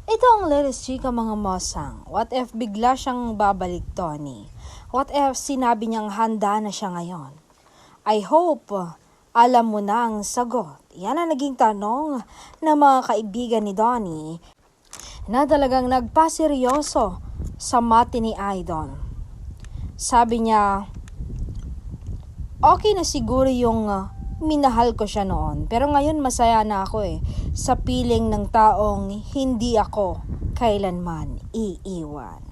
Ito ang latest chika mga mosang. What if bigla siyang babalik, Tony? What if sinabi niyang handa na siya ngayon? I hope alam mo na ang sagot. Yan ang naging tanong ng mga kaibigan ni Donnie na talagang nagpaseryoso sa mati ni Idol. Sabi niya, okay na siguro yung minahal ko siya noon. Pero ngayon masaya na ako sa piling ng taong hindi ako kailanman iiwan.